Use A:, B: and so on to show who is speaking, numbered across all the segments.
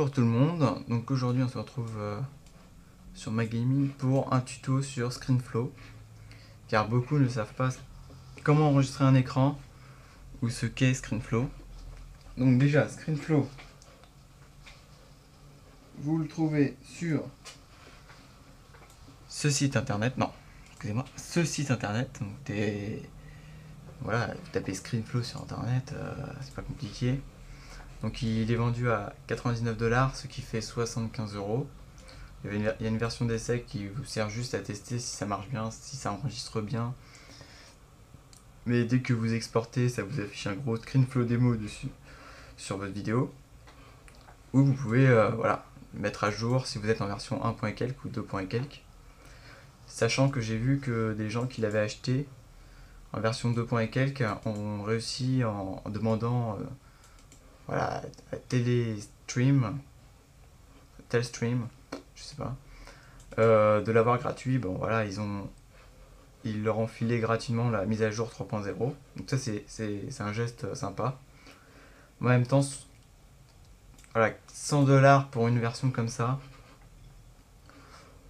A: Bonjour tout le monde, donc aujourd'hui on se retrouve sur MacGaming pour un tuto sur ScreenFlow, car beaucoup ne savent pas comment enregistrer un écran ou ce qu'est ScreenFlow. Donc déjà, ScreenFlow, vous le trouvez sur ce site internet, ce site internet, donc voilà, vous tapez ScreenFlow sur internet, c'est pas compliqué. Donc il est vendu à 99 $, ce qui fait 75 €. Il y a une version d'essai qui vous sert juste à tester si ça marche bien, si ça enregistre bien. Mais dès que vous exportez, ça vous affiche un gros ScreenFlow démo dessus sur votre vidéo. Ou vous pouvez voilà, mettre à jour si vous êtes en version 1. Quelques ou 2. Quelques. Sachant que j'ai vu que des gens qui l'avaient acheté en version 2. Quelques ont réussi en demandant voilà, à Telestream, je sais pas, de l'avoir gratuit. Bon voilà, ils leur ont filé gratuitement la mise à jour 3.0. Donc ça c'est un geste sympa. Mais en même temps, voilà, 100 $ pour une version comme ça.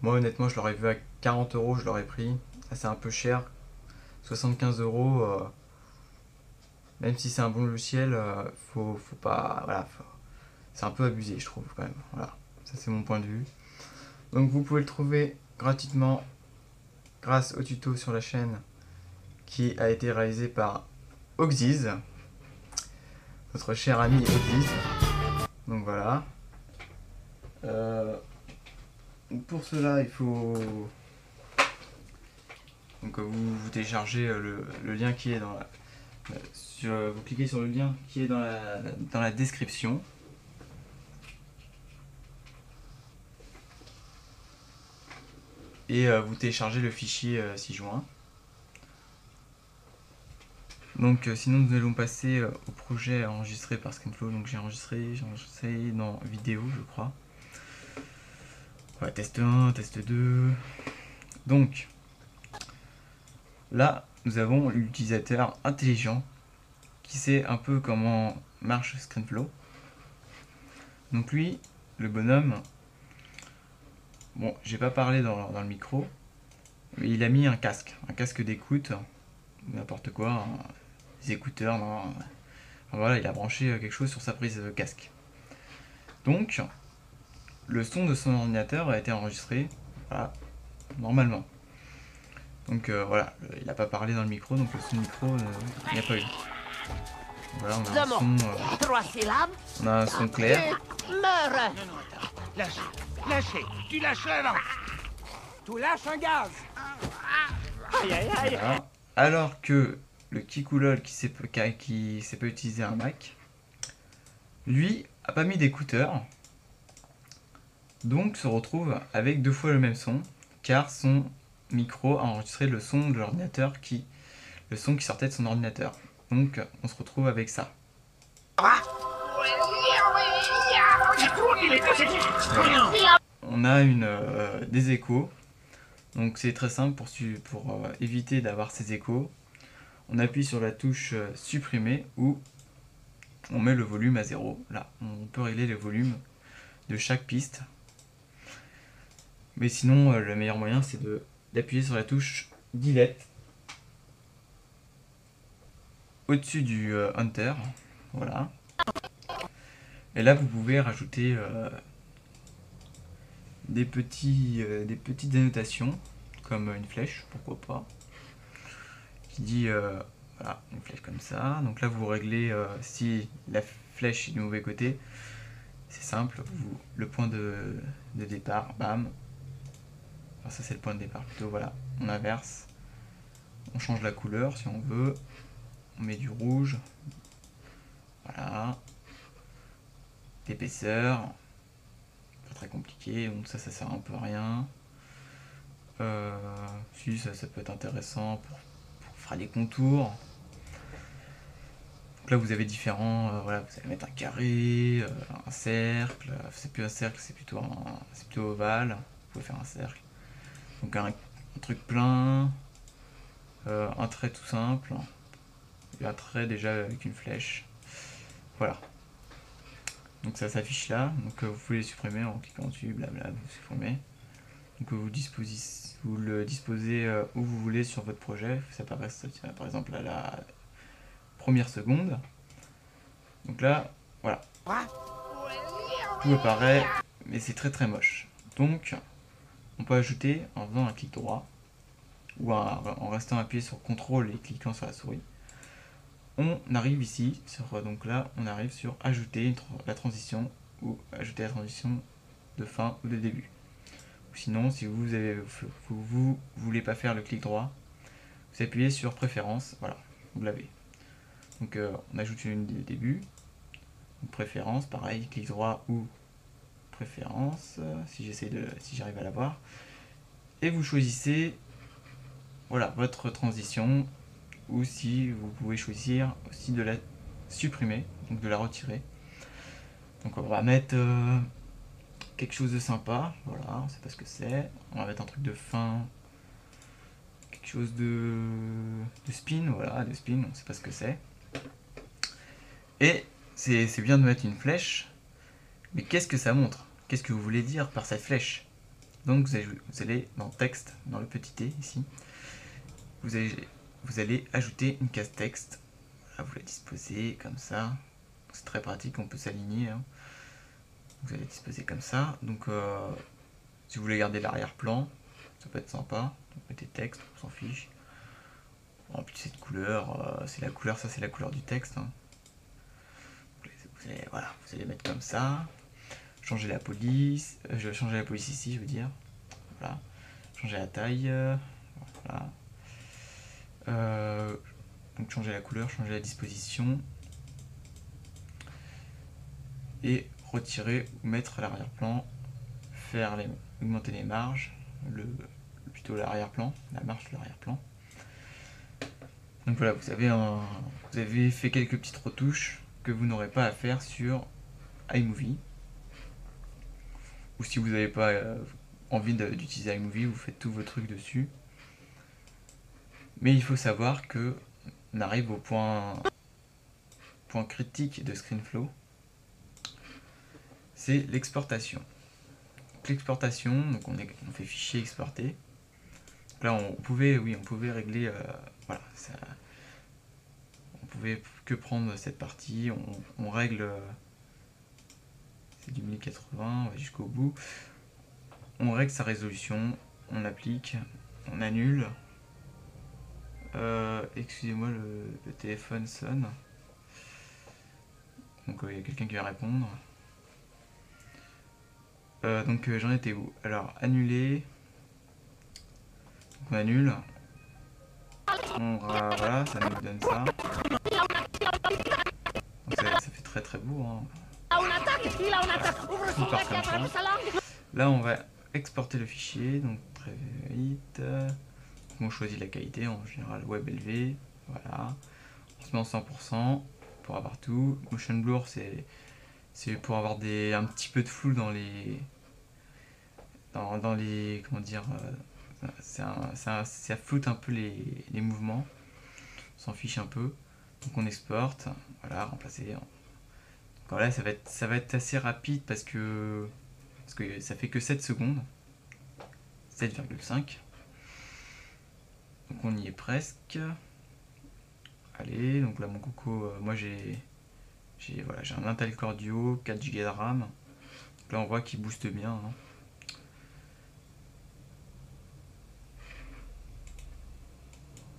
A: Moi honnêtement je l'aurais vu à 40 €, je l'aurais pris. C'est un peu cher. 75 €, même si c'est un bon logiciel, faut pas. Voilà, c'est un peu abusé je trouve quand même. Voilà, ça c'est mon point de vue. Donc vous pouvez le trouver gratuitement grâce au tuto sur la chaîne qui a été réalisé par Oxiz, notre cher ami Oxiz. Donc voilà. Pour cela, il faut donc vous téléchargez le lien qui est dans la, vous cliquez sur le lien qui est dans la description. Et vous téléchargez le fichier 6 juin. Donc sinon nous allons passer au projet enregistré par ScreenFlow. Donc j'ai enregistré dans vidéo je crois. Voilà, test 1, test 2. Donc là nous avons l'utilisateur intelligent qui sait un peu comment marche ScreenFlow. Donc lui, le bonhomme, bon j'ai pas parlé dans le micro, mais il a mis un casque d'écoute, n'importe quoi, des écouteurs, non. Enfin, voilà, il a branché quelque chose sur sa prise casque. Donc, le son de son ordinateur a été enregistré, voilà, normalement. Donc voilà, il n'a pas parlé dans le micro, donc le son de micro, il n'y a pas eu. Voilà, on a un son clair.
B: Meurs! Lâchez, tu lâches là. Tu lâches un gaz. Aïe aïe aïe.
A: Voilà. Alors que le Kikoulol qui sait pas utiliser un Mac, lui a pas mis d'écouteurs, donc se retrouve avec 2 fois le même son, car son micro a enregistré le son de l'ordinateur le son qui sortait de son ordinateur. Donc on se retrouve avec ça. On a des échos. Donc c'est très simple pour éviter d'avoir ces échos. On appuie sur la touche supprimer ou on met le volume à 0. Là, on peut régler le volume de chaque piste. Mais sinon, le meilleur moyen c'est d'appuyer sur la touche delete au-dessus du enter. Voilà. Et là vous pouvez rajouter des petites annotations comme une flèche, pourquoi pas, qui dit voilà, une flèche comme ça. Donc là vous réglez si la flèche est du mauvais côté, c'est simple, le point de départ, bam, enfin ça c'est le point de départ plutôt, voilà, on inverse, on change la couleur si on veut, on met du rouge, voilà, d'épaisseur, pas très compliqué, donc ça sert un peu à rien. Si ça peut être intéressant pour faire des contours. Donc là vous avez différents, voilà, vous allez mettre un carré, un cercle, c'est plus un cercle, c'est plutôt ovale, vous pouvez faire un cercle. Donc un truc plein, un trait tout simple, et un trait déjà avec une flèche. Voilà. Donc ça s'affiche là, donc vous pouvez les supprimer en cliquant dessus, blabla, vous supprimez. Donc vous le disposez où vous voulez sur votre projet, ça apparaît par exemple à la première seconde. Donc là, voilà, tout apparaît, mais c'est très moche. Donc on peut ajouter en faisant un clic droit, ou en restant appuyé sur CTRL et cliquant sur la souris. On arrive ici, donc là on arrive sur ajouter la transition, ou ajouter la transition de fin ou de début. Ou sinon, si vous voulez pas faire le clic droit, vous appuyez sur préférence, voilà, vous l'avez. Donc on ajoute une de début, donc, préférence, pareil, clic droit ou préférence, si j'arrive à l'avoir. Et vous choisissez, voilà, votre transition, ou si vous pouvez choisir aussi de la supprimer, donc de la retirer. Donc on va mettre quelque chose de sympa, voilà, on sait pas ce que c'est. On va mettre un truc de fin, quelque chose de spin, voilà, de spin, on sait pas ce que c'est. Et c'est bien de mettre une flèche, mais qu'est-ce que ça montre? Qu'est-ce que vous voulez dire par cette flèche? Donc vous allez dans texte, dans le petit t ici, vous allez ajouter une case texte. Voilà, vous la disposez comme ça, c'est très pratique, on peut s'aligner. Hein. Vous allez disposer comme ça. Donc si vous voulez garder l'arrière-plan, ça peut être sympa. Donc mettez texte, on s'en fiche. En plus cette couleur, c'est la couleur, ça c'est la couleur du texte. Hein. Vous allez mettre comme ça. Changer la police. Je vais changer la police ici, je veux dire. Voilà. Changer la taille. Voilà. Donc changer la couleur, changer la disposition. Et retirer ou mettre l'arrière-plan. Augmenter les marges. Plutôt l'arrière-plan. La marge de l'arrière-plan. Donc voilà, vous avez fait quelques petites retouches que vous n'aurez pas à faire sur iMovie. Ou si vous n'avez pas envie d'utiliser iMovie, vous faites tous vos trucs dessus. Mais il faut savoir que on arrive au point critique de ScreenFlow, c'est l'exportation. L'exportation, donc on fait fichier exporté. Donc là on pouvait régler, voilà, ça, on pouvait que prendre cette partie, on règle, c'est du 1080, on va jusqu'au bout, on règle sa résolution, on applique, on annule. Excusez-moi, le téléphone sonne. Donc il y a quelqu'un qui va répondre. Donc j'en étais où? Alors annuler. Donc, on annule. Voilà, ça nous donne ça. Donc ça fait très beau. Hein. Tout part comme ça. Là on va exporter le fichier, donc très vite. On choisit la qualité, en général web élevé, voilà. On se met en 100% pour avoir tout. Motion blur, c'est pour avoir un petit peu de flou dans les comment dire, ça floute un peu les mouvements. On s'en fiche un peu. Donc on exporte, voilà, remplacer. Donc voilà, ça va être assez rapide parce que ça fait que 7 secondes. 7,5. Donc on y est presque. Allez, donc là mon coco, moi j'ai un Intel Core Duo, 4 Go de RAM. Donc là on voit qu'il booste bien. Hein.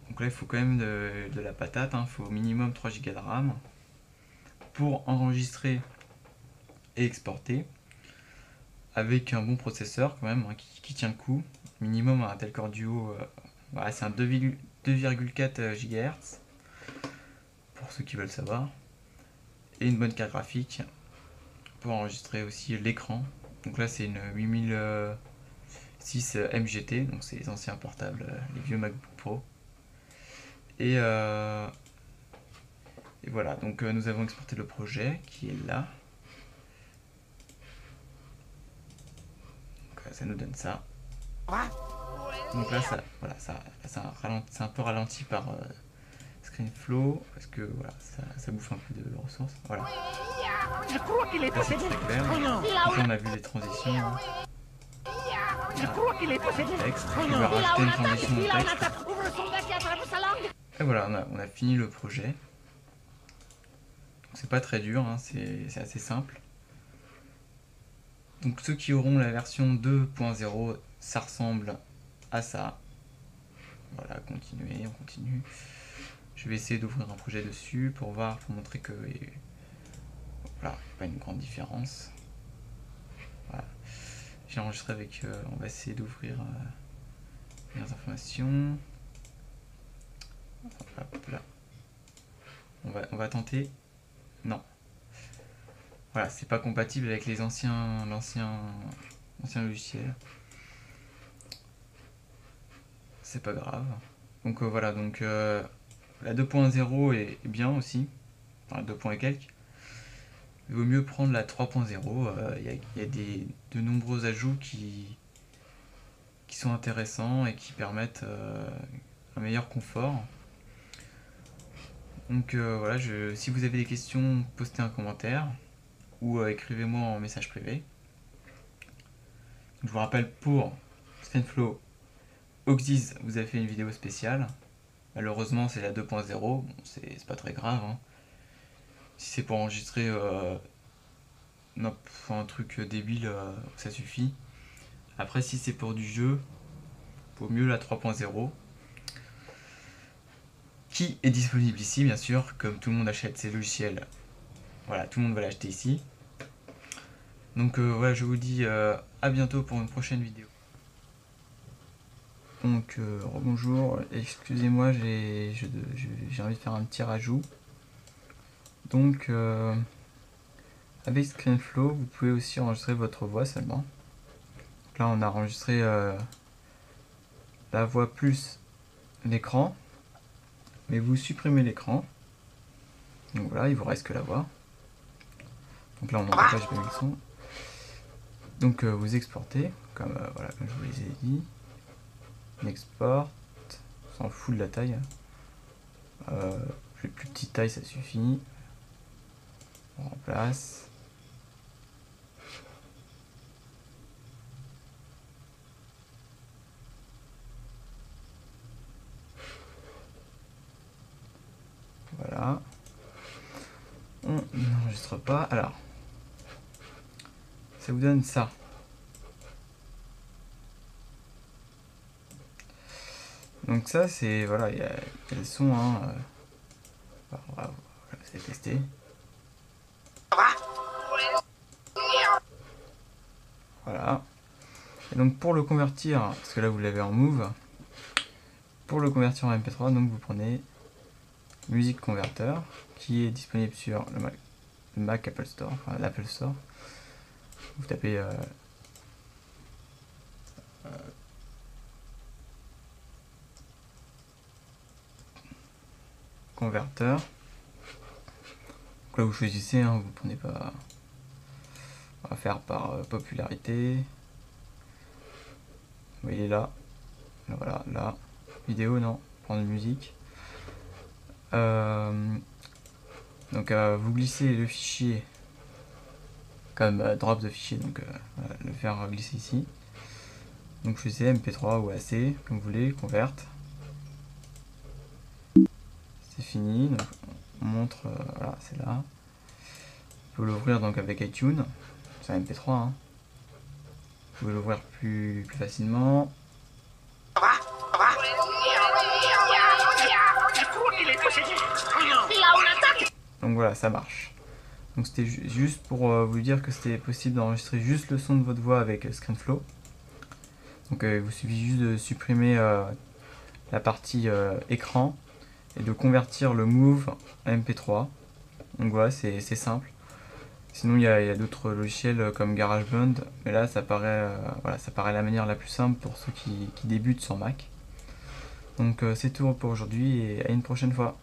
A: Donc là il faut quand même de la patate, il faut au minimum 3 Go de RAM pour enregistrer et exporter avec un bon processeur quand même hein, qui tient le coup. Minimum un Intel Core Duo, voilà, c'est un 2,4 GHz pour ceux qui veulent savoir, et une bonne carte graphique pour enregistrer aussi l'écran. Donc là c'est une 8006 MGT, donc c'est les anciens portables, les vieux MacBook Pro. Et voilà, donc nous avons exporté le projet qui est là. Donc, ça nous donne ça. Donc là, c'est un peu ralenti par ScreenFlow, parce que voilà, ça bouffe un peu de ressources. Voilà.
B: Je crois qu'il est
A: Là, c'est
B: possédé.
A: très clair.
B: Oh non.
A: Donc là, on a vu les transitions. Hein.
B: Je crois qu'il est possédé.
A: Texte.
B: Oh
A: On
B: non.
A: va rajouter une transition de
C: Il a une
A: texte.
C: attaque. Ouvre son bec et attrape sa langue.
A: Et voilà, on a fini le projet. C'est pas très dur, hein, c'est assez simple. Donc ceux qui auront la version 2.0, ça ressemble à ça. Voilà, continuer, on continue. Je vais essayer d'ouvrir un projet dessus pour voir, pour montrer que voilà, pas une grande différence. Voilà. J'ai enregistré avec, on va essayer d'ouvrir les informations. Hop là. On va tenter. Non. Voilà, c'est pas compatible avec les l'ancien logiciel. C'est pas grave. Donc voilà, donc la 2.0 est bien aussi. Enfin, 2 points et quelques. Il vaut mieux prendre la 3.0. Il y a de nombreux ajouts qui sont intéressants et qui permettent un meilleur confort. Donc voilà, si vous avez des questions, postez un commentaire ou écrivez-moi en message privé. Je vous rappelle, pour ScreenFlow, Oxys vous avez fait une vidéo spéciale. Malheureusement, c'est la 2.0, bon, c'est pas très grave. Hein. Si c'est pour enregistrer un truc débile, ça suffit. Après, si c'est pour du jeu, vaut mieux la 3.0. Qui est disponible ici, bien sûr, comme tout le monde achète ces logiciels. Voilà, tout le monde va l'acheter ici. Donc voilà, je vous dis à bientôt pour une prochaine vidéo. Donc bonjour, excusez-moi, j'ai envie de faire un petit rajout. Donc avec ScreenFlow, vous pouvez aussi enregistrer votre voix seulement. Donc là, on a enregistré la voix plus l'écran. Mais vous supprimez l'écran. Donc voilà, il vous reste que la voix. Donc là on n'entend pas, j'ai pas mis le son. Donc vous exportez, comme voilà, comme je vous les ai dit. On exporte, on s'en fout de la taille. Plus petite taille, ça suffit. On remplace. Voilà. On n'enregistre pas. Alors, ça vous donne ça. Donc ça, c'est voilà, il y a le son. Hein, voilà, c'est testé. Voilà. Et donc pour le convertir, parce que là vous l'avez en Move, pour le convertir en MP3, donc vous prenez Music Converter, qui est disponible sur le Mac Apple Store, enfin l'Apple Store. Vous tapez converteur. Donc là vous choisissez, hein, vous prenez pas. On va faire par popularité. Vous voyez là, voilà, là, vidéo non, prendre musique. Donc vous glissez le fichier comme drop de fichier, donc voilà, le faire glisser ici. Donc je sais MP3 ou AC, comme vous voulez, converte. C'est fini, donc on montre, voilà, c'est là. On peut l'ouvrir donc avec iTunes, c'est un MP3. Hein. Vous pouvez l'ouvrir plus facilement. Donc voilà, ça marche. Donc c'était juste pour vous dire que c'était possible d'enregistrer juste le son de votre voix avec ScreenFlow. Donc il vous suffit juste de supprimer la partie écran et de convertir le Move à MP3. Donc voilà, c'est simple. Sinon il y a d'autres logiciels comme GarageBand, mais là ça paraît, voilà, ça paraît la manière la plus simple pour ceux qui débutent sur Mac. Donc c'est tout pour aujourd'hui et à une prochaine fois.